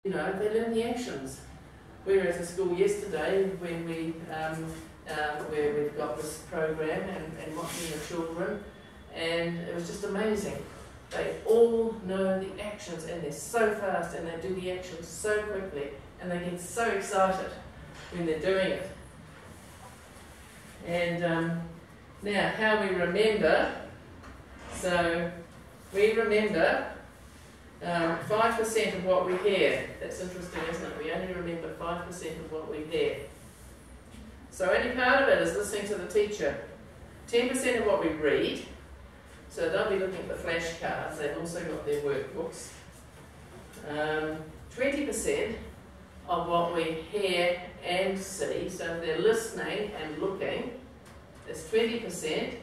You know, they learn the actions. We were at a school yesterday when where we've got this program and watching the children, and it was just amazing. They all know the actions, and they're so fast, and they do the actions so quickly, and they get so excited when they're doing it. And now, how we remember. So we remember 5% of what we hear. That's interesting, isn't it? We only remember 5% of what we hear. So only part of it is listening to the teacher. 10% of what we read. So they'll be looking at the flashcards. They've also got their workbooks. 20% of what we hear and see. So if they're listening and looking, there's 20%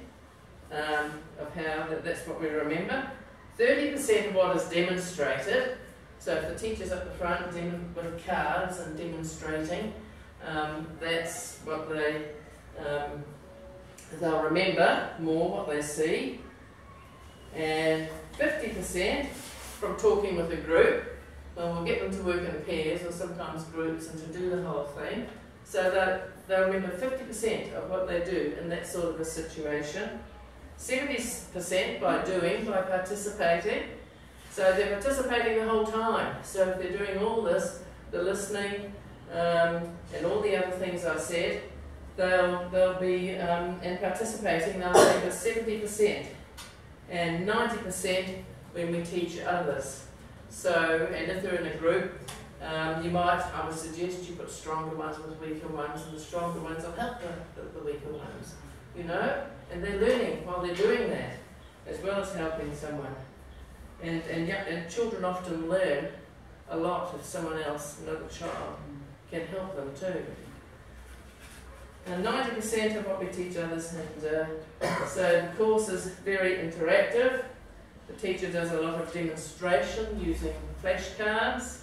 of how that's what we remember. 30% of what is demonstrated. So if the teacher's up the front with cards and demonstrating, that's what they'll remember more, what they see. And 50% from talking with a group. Well, we'll get them to work in pairs or sometimes groups and to do the whole thing. So they'll remember 50% of what they do in that sort of a situation. 70% by participating. So they're participating the whole time. So if they're doing all this, the listening and all the other things I said, they'll be and participating. They'll remember 70%, and 90% when we teach others. So, and if they're in a group, I would suggest you put stronger ones with weaker ones, and the stronger ones will help the weaker ones, you know, and they're learning while they're doing that, as well as helping someone. And children often learn a lot if someone else, another child, can help them too. And 90% of what we teach others, and so the course is very interactive. The teacher does a lot of demonstration using flashcards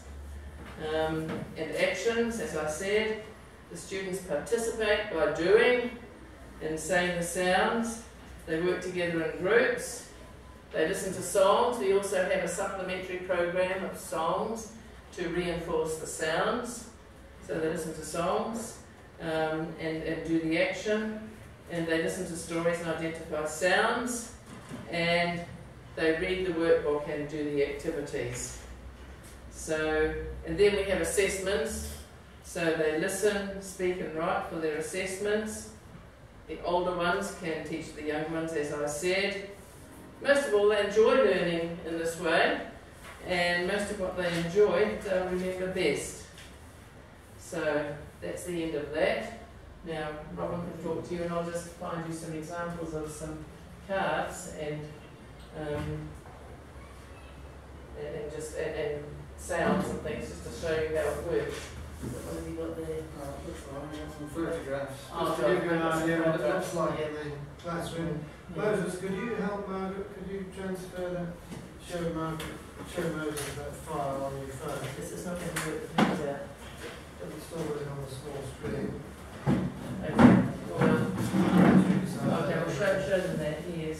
and actions, as I said. The students participate by doing and saying the sounds. They work together in groups. They listen to songs. We also have a supplementary program of songs to reinforce the sounds. So they listen to songs and do the action. And they listen to stories and identify sounds. And they read the workbook and do the activities. So, and then we have assessments. So they listen, speak and write for their assessments. The older ones can teach the young ones, as I said. Most of all, they enjoy learning in this way, and most of what they enjoy, they'll remember best. So that's the end of that. Now, Robin can talk to you, and I'll just find you some examples of some cards and sounds and things, just to show you how it works. What have you got there? Some photographs. Oh, just to give you an idea what it looks like in the classroom. Yeah. Moses, could you help Margaret? Could you transfer that? Show Moses that file on your phone. This is not going to work the things out. Install it on the small screen. Okay. Well, okay, we'll show them that. Yes.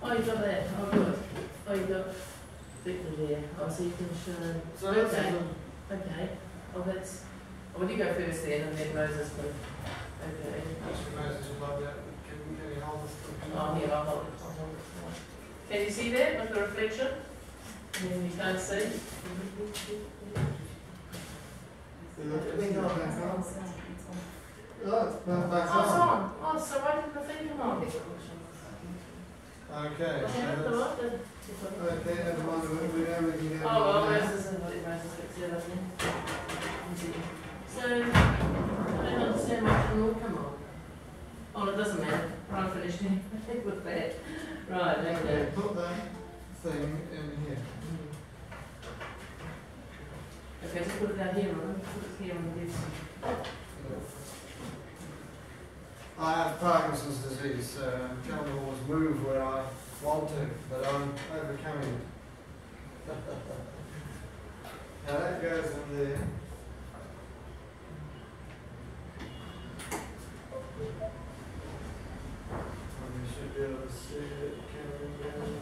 Oh, you've got that. Oh, good. Oh, you've got Victor there. Oh, so you can show. So okay. Okay. Oh, that's. Oh, well, you go first then, and then Moses will. Okay. Actually, Moses would like that. Can you hold this? Oh, here, I'll hold it. Can you see that with the reflection? And then you can't see. Oh, it's on. Oh, so why didn't I think of it? okay. Okay, never mind. We know we can go. Oh, well, Moses fixed it up then. So, I don't understand why it didn't all come on. Oh, it doesn't matter. I'm finished with that. Right, okay. Put that thing in here. Okay, just put it down here, right? Put it here on this. I have Parkinson's disease, so I can't always move where I want to, but I'm overcoming it. Now that goes in there. And you should be able to see it coming down.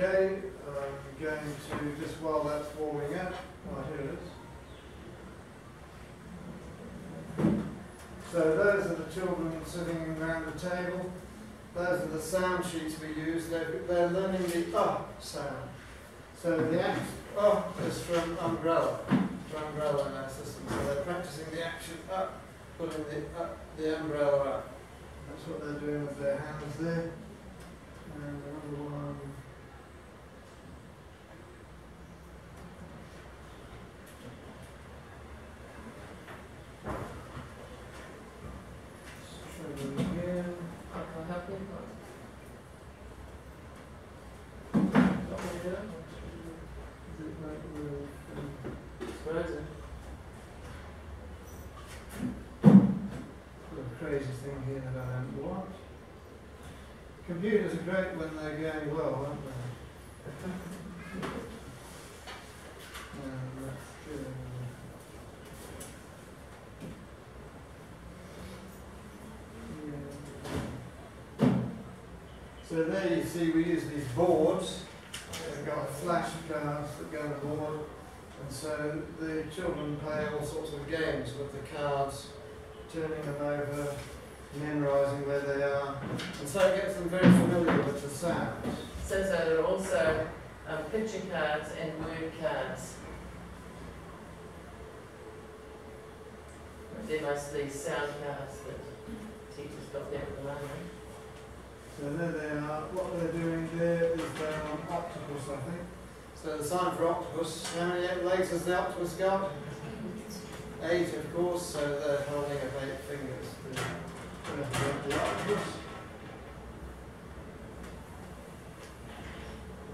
Okay, I'm going to, just while that's warming up, oh, here it is. So those are the children sitting around the table. Those are the sound sheets we use. They're learning the sound. So the is from umbrella, in our system. So they're practicing the action putting the umbrella up. That's what they're doing with their hands there. And another one. Show them again. I'll help you. Crazy thing here that I don't want. Computers are great when they're going well, aren't they? So there you see we use these boards. They've got flashcards that go on the board, and so the children play all sorts of games with the cards, turning them over, memorising where they are, and so it gets them very familiar with the sounds. So there are also picture cards and word cards. They're mostly sound cards that teachers got there at the moment. So there they are. What they're doing there is they're on octopus, I think. So the sign for octopus, how many legs has the octopus got? 8, of course, so they're holding up 8 fingers to represent the octopus.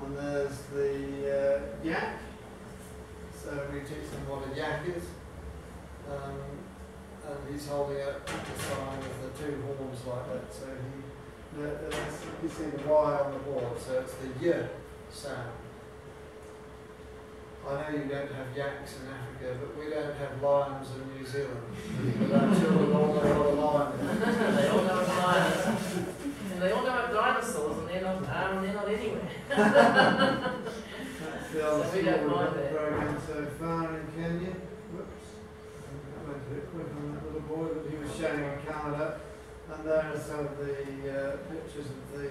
And there's the yak. So we teach them what a yak is. And he's holding up the sign with the 2 horns like that. So you see the Y on the board, so it's the Y sound. I know you don't have yaks in Africa, but we don't have lions in New Zealand. But our children all know what a lion is. They all know what a lion is. And they all know what dinosaurs, and they're not anywhere. That's the other So we don't mind that. program so far in Kenya. Whoops. I went a bit quick on that little boy, but he was showing on Canada. And there are some of the pictures of the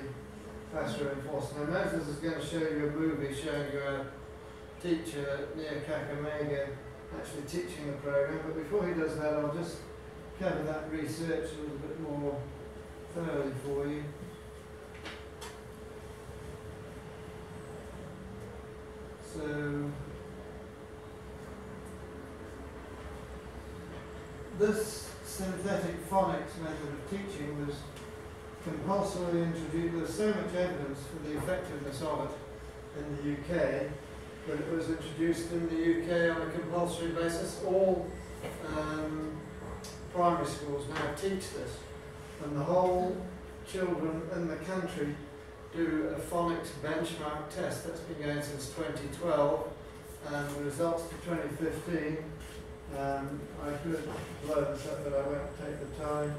classroom force. Now Moses is going to show you a movie showing you a teacher near Kakamega actually teaching the program, but before he does that I'll just cover that research a little bit more thoroughly for you. So this synthetic phonics method of teaching was compulsorily introduced. There's so much evidence for the effectiveness of it in the UK that it was introduced in the UK on a compulsory basis. All primary schools now teach this, and the whole children in the country do a phonics benchmark test that's been going since 2012, and the results for 2015. I could blow this up, but I won't take the time.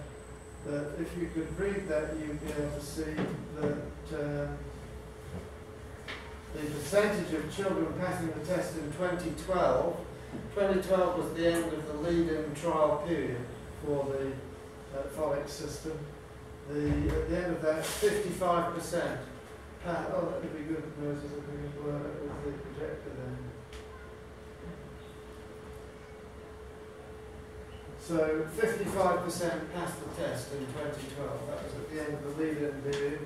But if you could read that, you'd be able to see that the percentage of children passing the test in 2012 was the end of the lead-in trial period for the phonics system. At the end of that, 55%. Oh, that would be good, Moses, if we could blow it with the projector then. So 55% passed the test in 2012. That was at the end of the lead-in period.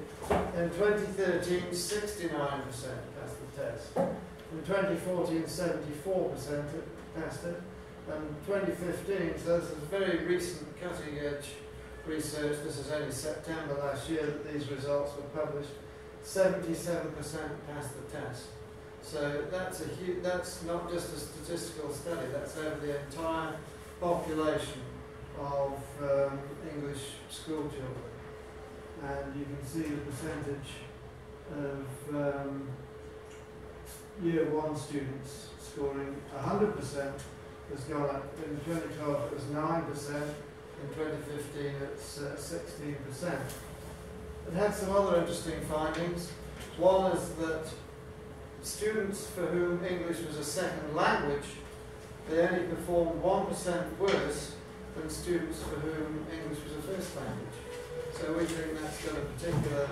In 2013, 69% passed the test. In 2014, 74% passed it. And 2015, so this is very recent cutting-edge research. This is only September last year that these results were published. 77% passed the test. So that's that's not just a statistical study. That's over the entire population of English school children, and you can see the percentage of Year 1 students scoring 100% has gone up. In 2012 it was 9%, in 2015 it's 16%. It had some other interesting findings. One is that students for whom English was a second language, they only performed 1% worse than students for whom English was a first language. So we think that's got a particular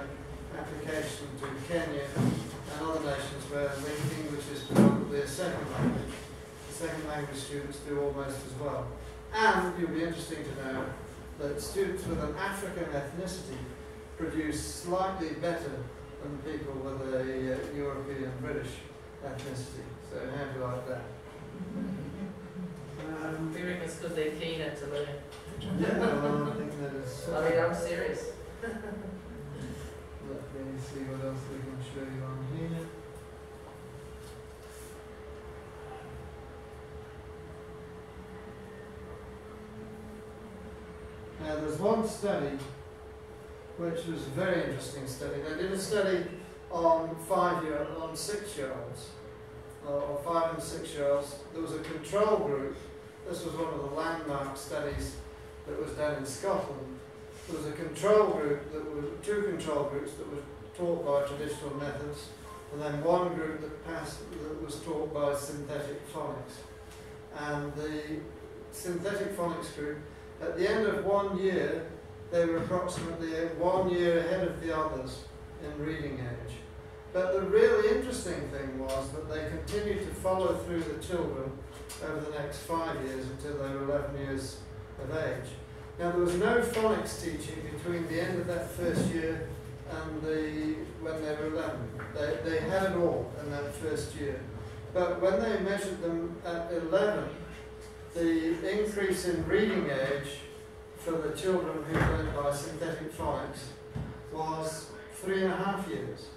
application to Kenya and other nations where English is predominantly a second language. The second language students do almost as well. And you'll be interesting to know that students with an African ethnicity produce slightly better than people with a European British ethnicity. So how do you like that? We reckon it's because they're keener to learn. Yeah, well, I think that is. I mean, I'm serious. Let me see what else we can show you on here. Now there's one study which was a very interesting study. They did a study on 6-year-olds, or 5 and 6-year-olds. There was a control group. This was one of the landmark studies that was done in Scotland. There was a control group that were 2 control groups that were taught by traditional methods, and then one group that was taught by synthetic phonics. And the synthetic phonics group, at the end of 1 year, they were approximately 1 year ahead of the others in reading age. But the really interesting thing was that they continued to follow through the children over the next 5 years until they were 11 years of age. Now there was no phonics teaching between the end of that first year and when they were 11. They had it all in that first year. But when they measured them at 11, the increase in reading age for the children who learned by synthetic phonics was 3.5 years.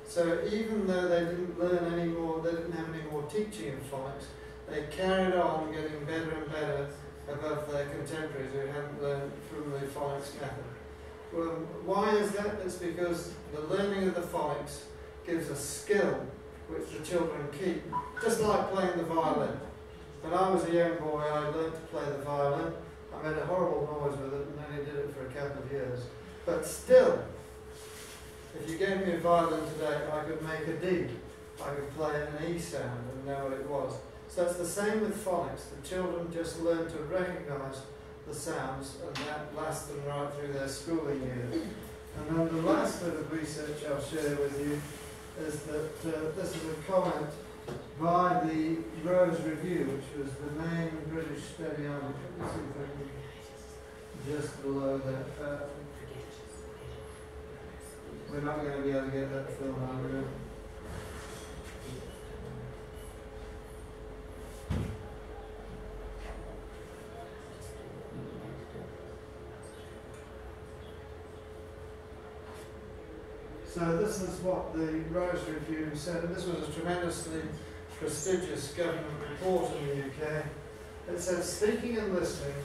So even though they didn't learn any more, they didn't have any more teaching of phonics, they carried on getting better and better above their contemporaries who hadn't learned from the phonics method. Well, why is that? It's because the learning of the phonics gives a skill which the children keep, just like playing the violin. When I was a young boy, I learned to play the violin. I made a horrible noise with it and only did it for a couple of years. But still, if you gave me a violin today, I could make a D. I could play an E sound and know what it was. So it's the same with phonics. The children just learn to recognise the sounds, and that lasts them right through their schooling years. And then the last bit of research I'll share with you is that this is a comment by the Rose Review, which was the main British study on it. Let me see if I can just below that. We're not going to be able to get that film on, are we? So this is what the Rose Review said, and this was a tremendously prestigious government report in the UK. It says, speaking and listening,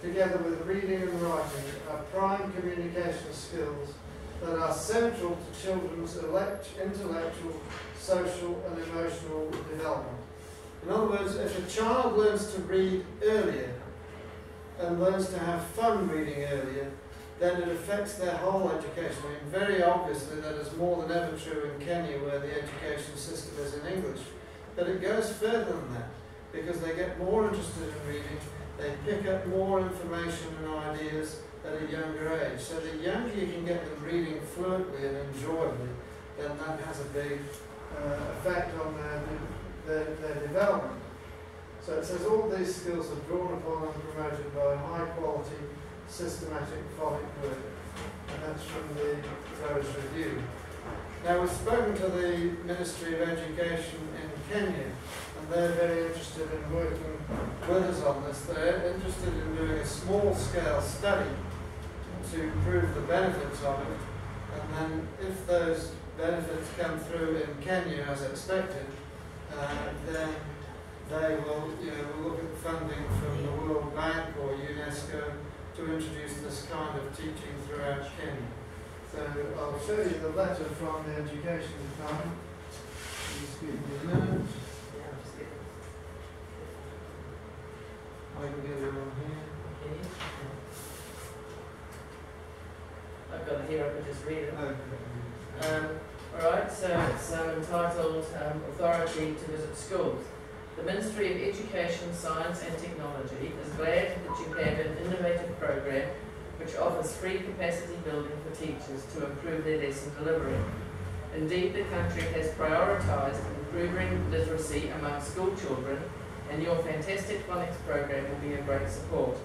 together with reading and writing, are prime communication skills that are central to children's intellectual, social and emotional development. In other words, if a child learns to read earlier and learns to have fun reading earlier, then it affects their whole education. I mean, very obviously that is more than ever true in Kenya, where the education system is in English. But it goes further than that, because they get more interested in reading, they pick up more information and ideas at a younger age. So the younger you can get them reading fluently and enjoyably, then that has a big effect on their development. So it says all these skills are drawn upon and promoted by high quality systematic phonic work, and that's from the Rose Review. Now we've spoken to the Ministry of Education in Kenya, and they're very interested in working with us on this. They're interested in doing a small-scale study to prove the benefits of it, and then if those benefits come through in Kenya as expected, then they will, look at funding from the World Bank or UNESCO to introduce this kind of teaching throughout Kenya. So I'll show you the letter from the Education Department. Just give me a minute. I can get it on here. I've got it here, I can just read it. Okay. Alright, so it's entitled Authority to Visit Schools. The Ministry of Education, Science and Technology is glad that you have an innovative program which offers free capacity building for teachers to improve their lesson delivery. Indeed, the country has prioritised improving literacy among school children, and your fantastic phonics program will be a great support.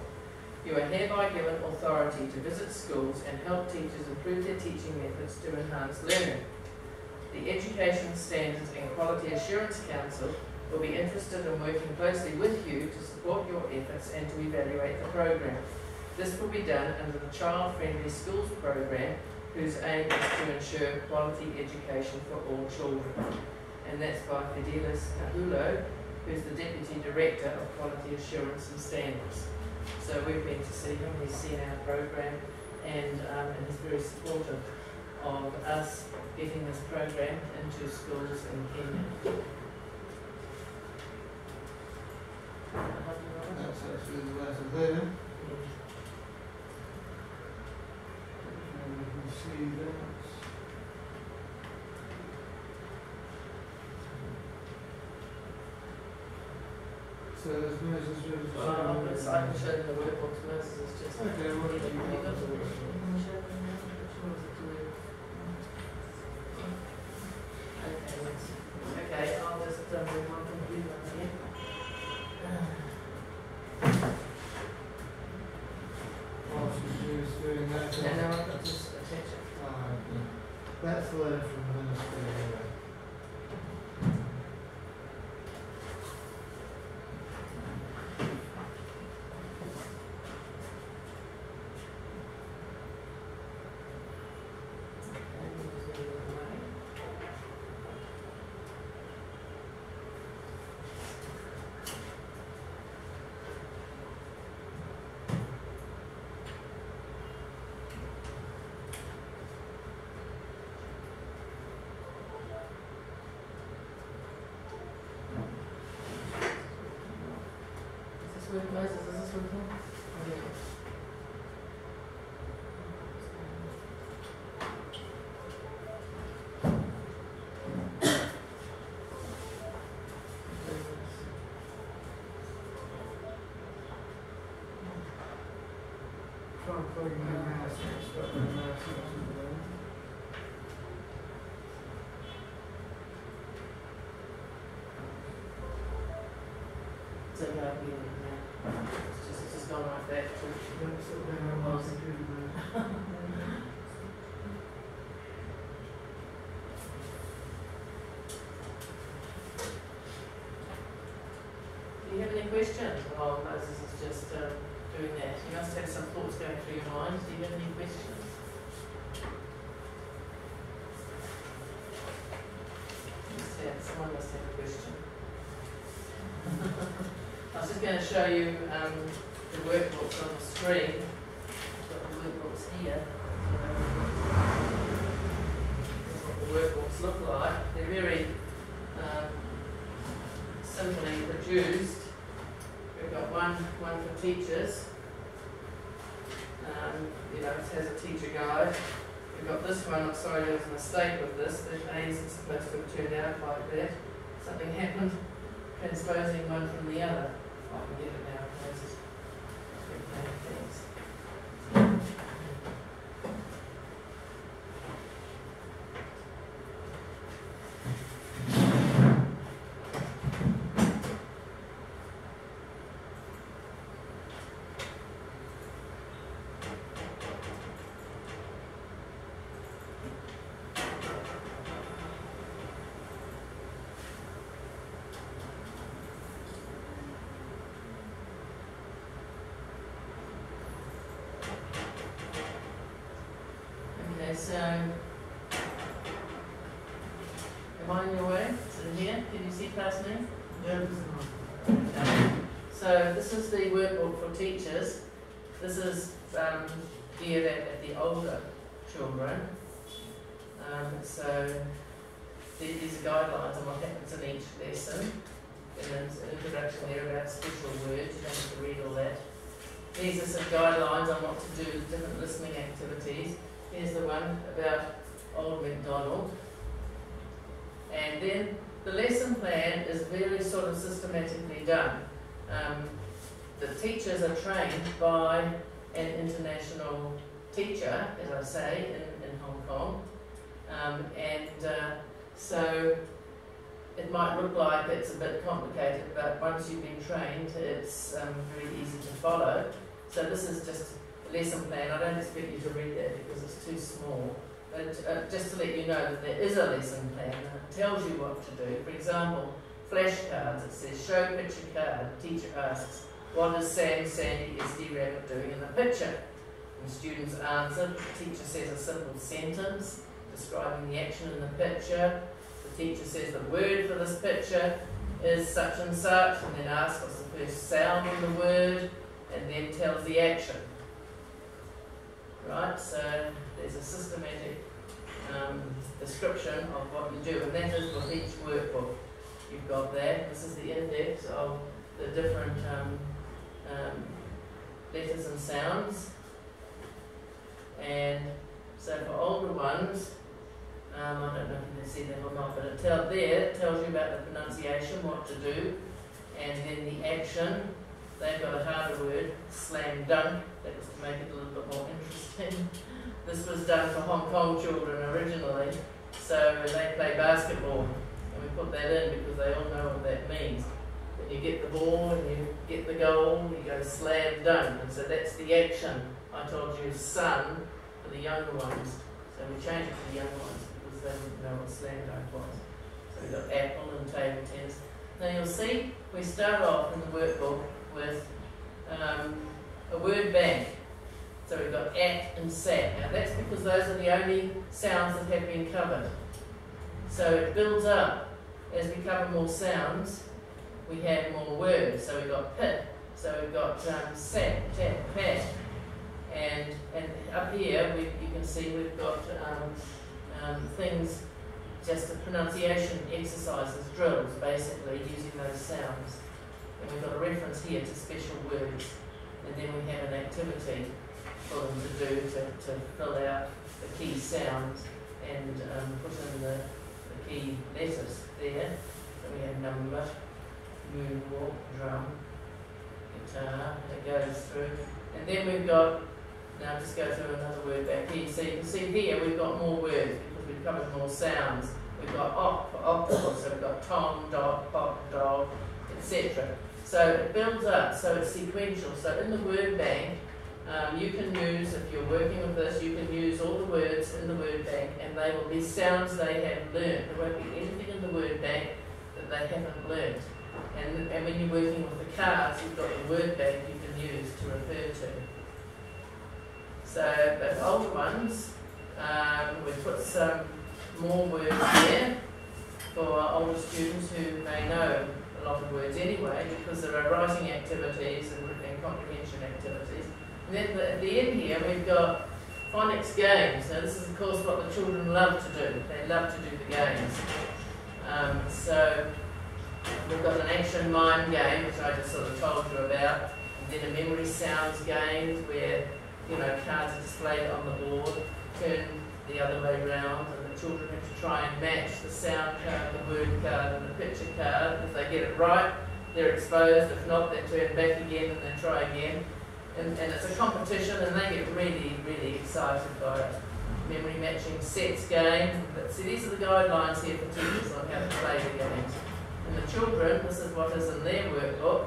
You are hereby given authority to visit schools and help teachers improve their teaching methods to enhance learning. The Education Standards and Quality Assurance Council will be interested in working closely with you to support your efforts and to evaluate the program. This will be done under the Child Friendly Schools program, whose aim is to ensure quality education for all children. And that's by Fidelis Nahulo, who's the Deputy Director of Quality Assurance and Standards. So we've been to see him, he's seen our program, and he's very supportive of us getting this program into schools in Kenya. That's actually the letter there. And you can see that. So there's Moses River. I can show them the workbooks. Moses is just. Okay, what have you got? Okay, I'll just bring my computer on here. While she's doing that. And now I've got this attention. That's the letter from the ministry anyway. Moses, is this working? Yeah. Try and plug in the mouse and stuff like that. It's okay, I'll be in there. It's just gone like that. That's what they have on the computer. Do you have any questions while Moses is just doing that? You must have some thoughts going through your mind. Do you have any questions? Someone must have a question. I was just going to show you the workbooks on the screen. I've got the workbooks here. This is what the workbooks look like. They're very simply produced. We've got one for teachers. You know, it has a teacher guide. We've got this one. I'm sorry, there was a mistake with this. The A's are supposed to have turned out like that. Something happened, transposing one from the other. I can get it now. Thanks. Okay, so am I on your way? So here, can you see past me? Yeah, Okay. So this is the workbook for teachers. This is geared at the older children. So these are guidelines on what happens in each lesson. And there's an introduction there about special words. You don't have to read all that. These are some guidelines on what to do with different listening activities. Here's the one about Old MacDonald. And then the lesson plan is very sort of systematically done. The teachers are trained by an international teacher, as I say, in Hong Kong. So it might look like it's a bit complicated, but once you've been trained, it's very easy to follow. So this is just a lesson plan. I don't expect you to read that because it's too small. But just to let you know that there is a lesson plan and it tells you what to do. For example, flashcards, it says show picture card. The teacher asks, what is Sam, Sandy, SD Rabbit doing in the picture? And students answer. The teacher says a simple sentence describing the action in the picture. The teacher says the word for this picture is such and such, and then asks what's the first sound in the word, and then tells the action. Right, so there's a systematic description of what you do, and that is with each workbook. You've got that. This is the index of the different letters and sounds. And so for older ones, I don't know if you can see that or not, but it tells you about the pronunciation, what to do, and then the action. They've got a harder word, slam dunk. That was to make it a little bit more interesting. This was done for Hong Kong children originally, so they play basketball, and we put that in because they all know what that means. When you get the ball and you get the goal, you go slam dunk, and so that's the action. I told you son for the younger ones, so we changed it to the younger ones because they didn't know what slam dunk was. So we've got apple and table tennis. Now you'll see we start off in the workbook with a word bank. So we've got at and sat. Now that's because those are the only sounds that have been covered. So it builds up. As we cover more sounds, we have more words. So we've got pit. So we've got sat, tap, pat. And up here you can see we've got things, just the pronunciation exercises, drills basically, using those sounds. And we've got a reference here to special words. And then we have an activity for them to do to fill out the key sounds and put in the key letters there. So we have number, moonwalk, drum, guitar, it goes through. And then we've got, now just go through another word back here. So you can see here we've got more words because we've covered more sounds. We've got op for octopus, so we've got tom, dog, pop, dog, etc. So it builds up, so it's sequential. So in the word bank, you can use, if you're working with this, you can use all the words in the word bank and they will be sounds they have learned. There won't be anything in the word bank that they haven't learned. And when you're working with the cards, you've got the word bank you can use to refer to. So, but older ones, we put some more words there for older students who may know a lot of words anyway, because there are writing activities and comprehension activities. And then at the end here we've got phonics games. Now this is of course what the children love to do. They love to do the games. So we've got an action mime game, which I just sort of told you about, and then a memory sounds game where, you know, cards are displayed on the board, turn the other way round, and the children have to try and match the sound card, the word card, and the picture card. If they get it right, they're exposed. If not, they turn back again and they try again. And it's a competition, and they get really, really excited by it. Memory matching sets game. But see, these are the guidelines here for teachers on how to play the games. And the children, this is what is in their workbook,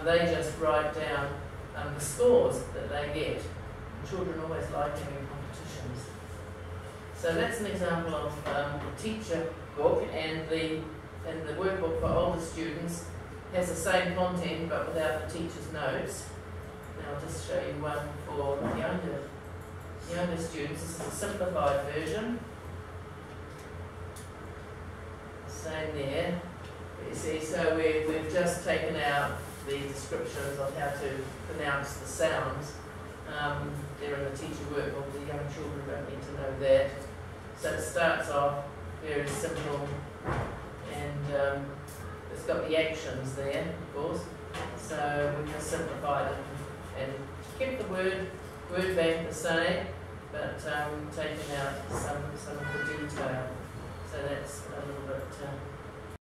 they just write down the scores that they get. And children always like having competitions. So that's an example of the teacher book, and the workbook for older students has the same content but without the teacher's notes. Now I'll just show you one for younger students. This is a simplified version. Same there. You see, so we've just taken out the descriptions of how to pronounce the sounds. They're in the teacher workbook. The young children don't need to know that. So it starts off very simple, and it's got the actions there, of course. So we can simplify it and keep the word bank the same, but taking out some of the detail. So that's a little bit